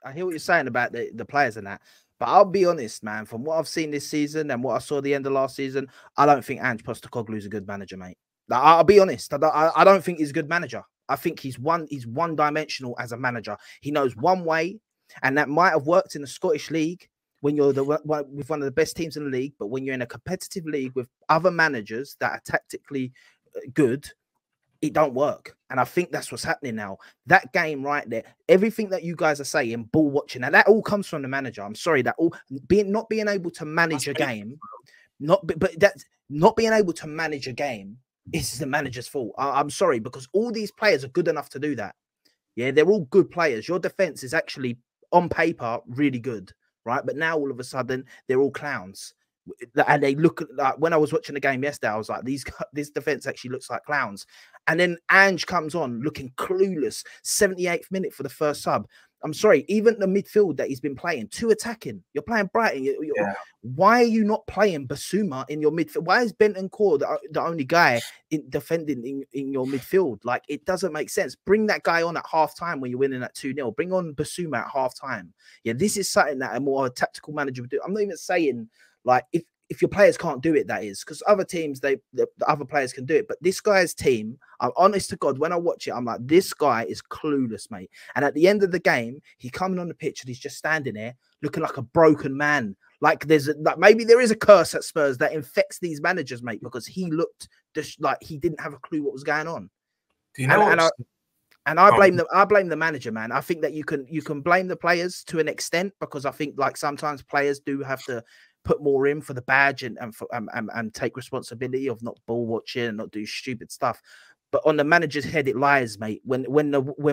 I hear what you're saying about the players and that. But I'll be honest, man, from what I've seen this season and what I saw at the end of last season, I don't think Ange Postecoglou is a good manager, mate. Like, I'll be honest. I don't think he's a good manager. I think he's one-dimensional as a manager. He knows one way, and that might have worked in the Scottish League when you're with one of the best teams in the league. But when you're in a competitive league with other managers that are tactically good, it don't work. And I think that's what's happening now. That game right there, everything that you guys are saying, ball watching, and that all comes from the manager. I'm sorry, that all not being able to manage a game, not being able to manage a game is the manager's fault. I'm sorry, because all these players are good enough to do that. Yeah, they're all good players. Your defense is actually on paper really good, right? But now all of a sudden they're all clowns. And they look like, when I was watching the game yesterday, I was like, this defense actually looks like clowns. And then Ange comes on looking clueless, 78th minute for the first sub. I'm sorry, even the midfield that he's been playing, 2 attacking. You're playing Brighton. Why are you not playing Basuma in your midfield? Why is Bentancur the only guy defending in your midfield? Like, it doesn't make sense. Bring that guy on at half-time when you're winning at 2-0. Bring on Basuma at half-time. Yeah, this is something that a more tactical manager would do. I'm not even saying, like, if your players can't do it, that is, because other teams, the other players can do it. But this guy's team, I'm honest to God, when I watch it, I'm like, this guy is clueless, mate. And at the end of the game, he coming on the pitch and he's just standing there looking like a broken man. Like maybe there is a curse at Spurs that infects these managers, mate, because he looked just like he didn't have a clue what was going on. Do you know? I blame the manager, man. I think that you can blame the players to an extent, because I think like sometimes players do have to put more in for the badge and take responsibility of not ball watching and not do stupid stuff. But on the manager's head, it lies, mate. When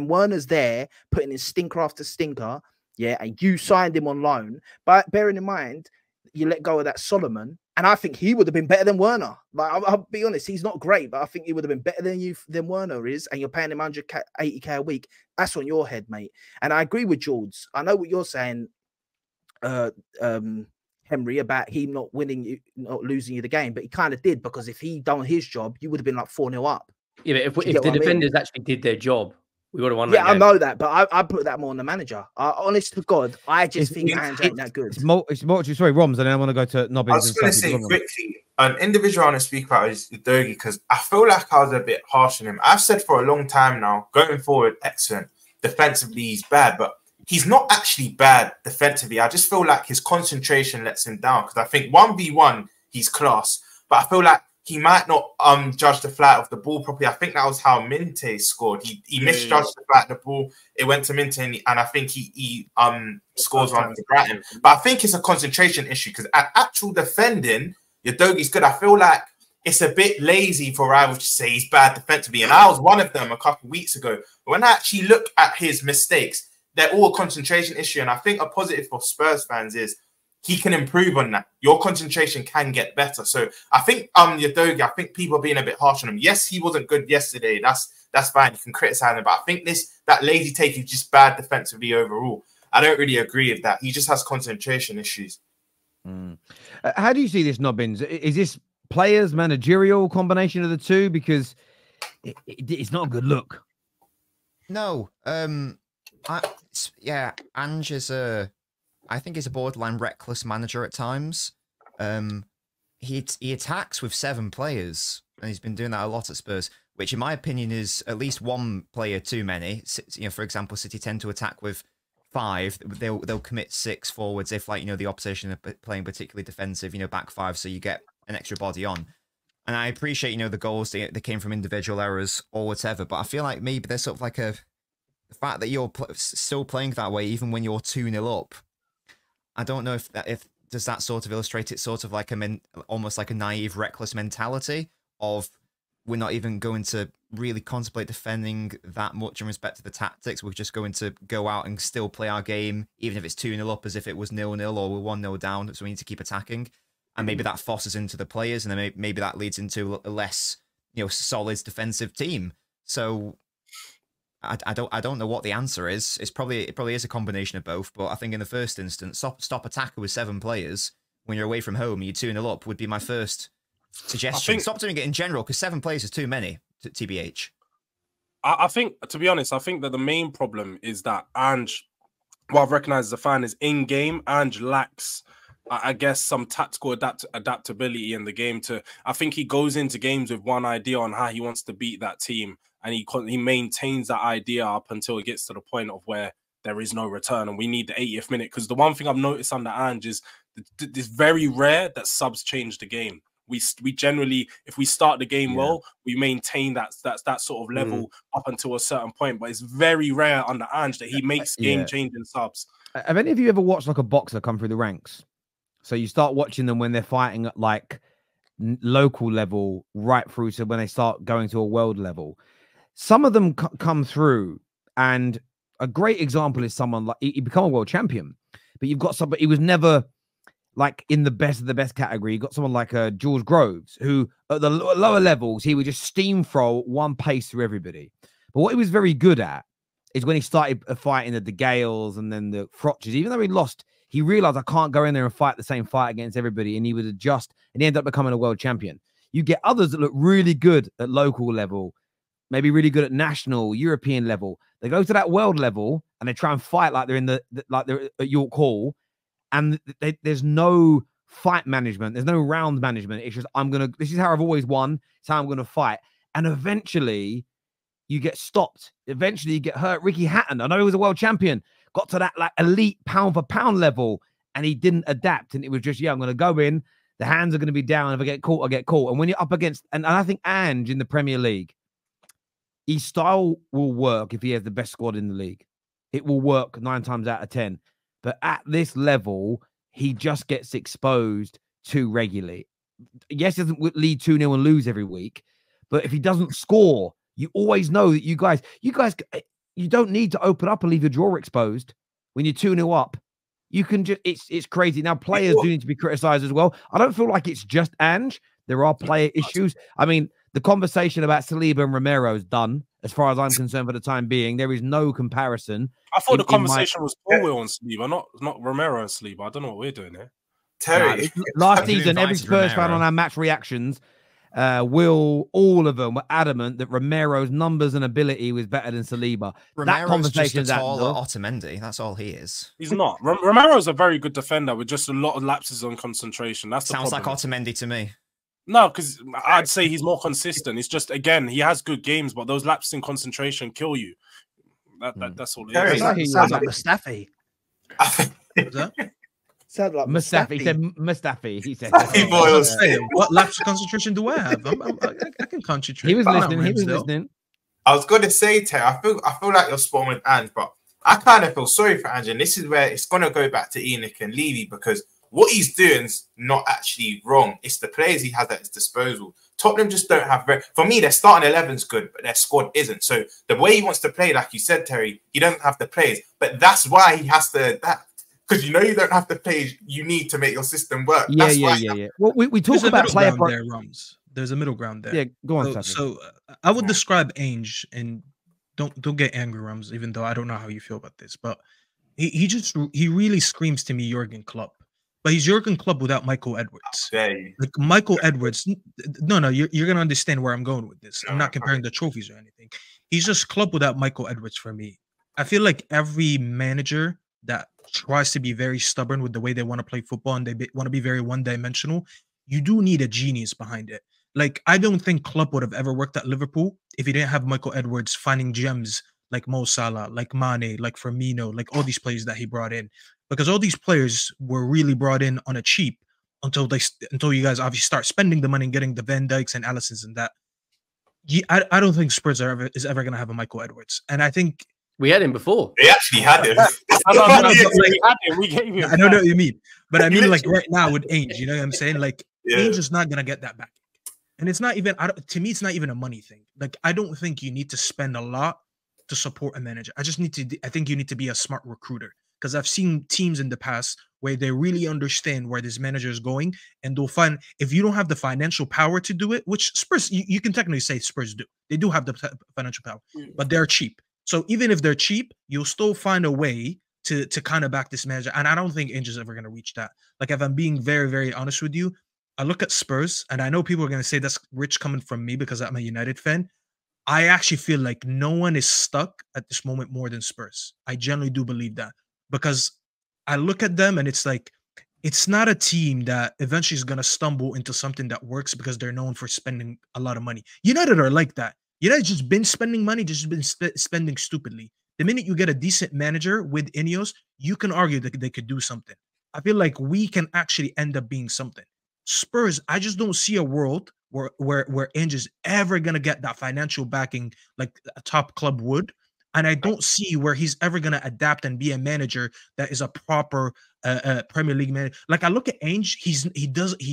Werner's there putting in stinker after stinker, yeah, and you signed him on loan, but bearing in mind you let go of that Solomon, and I think he would have been better than Werner. Like, I'll be honest, he's not great, but I think he would have been better than Werner is, and you're paying him 180k a week. That's on your head, mate. And I agree with George. I know what you're saying, Henry, about him not losing you the game, but he kind of did, because if he done his job, you would have been like 4-0 up. Yeah, but if the defenders actually did their job, we would have won that game. I know that, but I put that more on the manager. Honest to God, I just think Ange ain't that good. It's more, sorry, Roms, and then I want to go to Nobbins. I was going to say quickly, an individual I want to speak about is Udogie, because I feel like I was a bit harsh on him. I've said for a long time now, going forward, excellent. Defensively, he's bad, but he's not actually bad defensively. I just feel like his concentration lets him down, because I think 1v1, he's class, but I feel like he might not judge the flight of the ball properly. I think that was how Minte scored. He misjudged the flight of the ball. It went to Minte, and I think he scores one for Brighton. But I think it's a concentration issue, because at actual defending, Udogie's good. I feel like it's a bit lazy for rivals to say he's bad defensively, and I was one of them a couple of weeks ago. But when I actually look at his mistakes, they're all a concentration issue, and I think a positive for Spurs fans is he can improve on that. Your concentration can get better. So I think Udogie, I think people are being a bit harsh on him. Yes, he wasn't good yesterday. That's fine. You can criticize him, but I think that lazy take is just bad defensively overall. I don't really agree with that. He just has concentration issues. How do you see this, Nobbins? Is this players, managerial, combination of the two? Because it's not a good look. No. Ange is I think he's a borderline reckless manager at times. He attacks with 7 players, and he's been doing that a lot at Spurs, which in my opinion is at least 1 player too many. You know, for example, City tend to attack with 5. They'll commit 6 forwards if, like, you know, the opposition are playing particularly defensive, you know, back 5, so you get an extra body on. And I appreciate, you know, the goals that came from individual errors or whatever, but I feel like maybe there's sort of like the fact that you're still playing that way even when you're 2-0 up. I don't know if does that sort of illustrate it, sort of like almost like a naive, reckless mentality of we're not even going to really contemplate defending that much in respect to the tactics. We're just going to go out and still play our game, even if it's 2-0 up, as if it was 0-0 or we're 1-0 down. So we need to keep attacking, and maybe that fosters into the players, and then maybe that leads into a less, you know, solid defensive team. So I don't know what the answer is. It probably is a combination of both. But I think in the first instance, stop attacker with 7 players when you're away from home and you're 2-0 up would be my first suggestion. Stop doing it in general, because 7 players is too many, TBH. I think, to be honest, I think that the main problem is that Ange what I've recognized as a fan is in game, Ange lacks, I guess, some tactical adaptability in the game. I think he goes into games with one idea on how he wants to beat that team, and he maintains that idea up until it gets to the point of where there is no return, and we need the 80th minute. Because the one thing I've noticed under Ange is it's very rare that subs change the game. We generally, if we start the game well, we maintain that sort of level up until a certain point. But it's very rare under Ange that he makes game-changing subs. Have any of you ever watched like a boxer come through the ranks? So you start watching them when they're fighting at like local level, right through to when they start going to a world level. Some of them come through, and a great example is someone like he become a world champion, but you've got somebody he was never like in the best of the best category. You got someone like George Groves, who at the lower levels, he would just steamroll one pace through everybody. But what he was very good at is when he started fighting the Gales and then the Frotches, even though he lost, he realized I can't go in there and fight the same fight against everybody. And he would adjust and he ended up becoming a world champion. You get others that look really good at local level, maybe really good at national, European level. They go to that world level and they try and fight like they're in like they're at York Hall. And there's no fight management. There's no round management. It's just, this is how I've always won. It's how I'm going to fight. And eventually you get stopped. Eventually you get hurt. Ricky Hatton, I know he was a world champion, got to that like elite pound for pound level and he didn't adapt. And it was just, I'm going to go in. The hands are going to be down. If I get caught, I get caught. And when you're up against, and I think Ange in the Premier League, his style will work if he has the best squad in the league. It will work 9 times out of 10. But at this level, he just gets exposed too regularly. Yes, he doesn't lead 2-0 and lose every week. But if he doesn't score, you always know that you guys, you don't need to open up and leave your drawer exposed when you're 2-0 up. You can just, it's crazy. Now, players do need to be criticized as well. I don't feel like it's just Ange. There are player issues. I mean, the conversation about Saliba and Romero is done, as far as I'm concerned, for the time being. There is no comparison. I thought the conversation was Paul on Saliba, not Romero and Saliba. I don't know what we're doing here. Terry. Last season, every Spurs fan on our match reactions, all of them were adamant that Romero's numbers and ability was better than Saliba. Romero's that conversation just a taller Otamendi. That's all he is. He's not. Romero's a very good defender with just a lot of lapses on concentration. That's the sounds problem. like Otamendi to me. No, because I'd say he's more consistent. It's just, again, he has good games, but those lapses in concentration kill you. That's all it is. Sounds like Mustafi. Sounds like Mustafi. He said Mustafi. He said. What lapse of concentration do I have? I can concentrate. He was listening. I was going to say, Terry, I feel like you're spot on with Ange, but I kind of feel sorry for Ange, and this is where it's going to go back to Enoch and Levy, because what he's doing is not actually wrong. It's the players he has at his disposal. Tottenham just don't have for me, their starting 11's good, but their squad isn't. So the way he wants to play, like you said, Terry, he doesn't have the players. But that's why he has to adapt. Because you know you don't have the players you need to make your system work. Yeah. Well, we talk about player there, Rums. There's a middle ground there. Yeah, go on. So I would describe Ange, and don't get angry, Rums, even though I don't know how you feel about this, but he really screams to me Jurgen Klopp. But he's Jurgen Klopp without Michael Edwards. Okay. Like Michael Edwards, no, you're gonna understand where I'm going with this. I'm not comparing the trophies or anything. He's just Klopp without Michael Edwards for me. I feel like every manager that tries to be very stubborn with the way they want to play football and they want to be very one-dimensional, you do need a genius behind it. Like, I don't think Klopp would have ever worked at Liverpool if he didn't have Michael Edwards finding gems like Mo Salah, like Mane, like Firmino, like all these players that he brought in. Because all these players were really brought in on a cheap until you guys obviously start spending the money and getting the Van Dijks and Allisons and that. I don't think Spurs is ever going to have a Michael Edwards. And I think we had him before. They actually had him. We gave him. I don't know what you mean, but I mean like right now with Ange, you know what I'm saying? Like Ange is not going to get that back. And it's not even, to me, it's not even a money thing. Like, I don't think you need to spend a lot to support a manager. I think you need to be a smart recruiter. Because I've seen teams in the past where they really understand where this manager is going, and they'll find, if you don't have the financial power to do it, which Spurs, you can technically say Spurs do. They do have the financial power, but they're cheap. So even if they're cheap, you'll still find a way to kind of back this manager. And I don't think Ange is ever going to reach that. Like, if I'm being very, very honest with you, I look at Spurs, and I know people are going to say that's rich coming from me because I'm a United fan. I actually feel like no one is stuck at this moment more than Spurs. I generally do believe that. because I look at them and it's like, it's not a team that eventually is going to stumble into something that works because they're known for spending a lot of money. United are like that. United just been spending money, just been spending stupidly. The minute you get a decent manager with Ineos, you can argue that they could do something. I feel like we can actually end up being something. Spurs, I just don't see a world where Ange is ever going to get that financial backing like a top club would. And I don't see where he's ever going to adapt and be a manager that is a proper Premier League manager. Like I look at Ange, he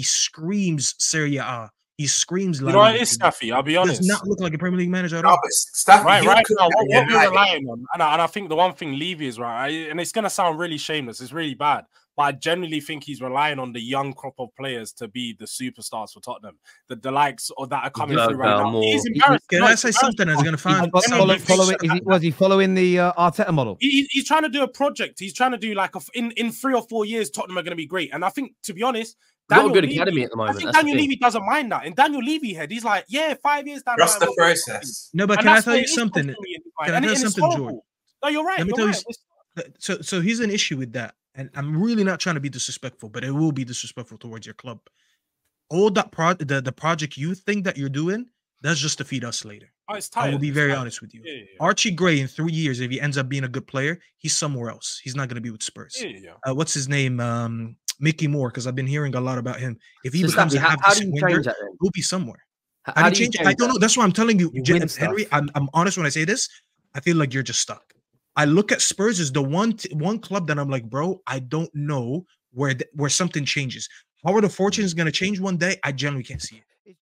screams Serie A. He screams. You know what it is, Staffy? I'll be honest. Does not look like a Premier League manager at all. No, but Staffy, right now, what we're relying on, and I think the one thing Levy is right, and it's gonna sound really shameless. It's really bad, but I genuinely think he's relying on the young crop of players to be the superstars for Tottenham. The likes or that are coming through right now. He's embarrassed. Can I say something that's gonna find? Was he following the Arteta model? He's trying to do a project. He's trying to do like in 3 or 4 years, Tottenham are going to be great. And I think, to be honest, got a good academy at the moment. I think Daniel Levy doesn't mind that. In Daniel Levy head, he's like, yeah, 5 years down. That's the process. No, but can I tell you something? Can I tell you something, George? No, you're right. Let me tell you. So here's an issue with that, and I'm really not trying to be disrespectful, but it will be disrespectful towards your club. All that the project you think that you're doing, that's just to feed us later. Oh, it's tired. I will be very honest with you. Yeah. Archie Gray in 3 years, if he ends up being a good player, he's somewhere else. He's not going to be with Spurs. What's his name? Mickey Moore, because I've been hearing a lot about him. If he becomes how do you change that then? He'll be somewhere. How do you change I don't that? know. That's why I'm telling you, Henry. I'm honest when I say this. I feel like you're just stuck. I look at Spurs as the one club that I'm like, bro, I don't know where something changes. How are the fortunes going to change one day? I generally can't see it.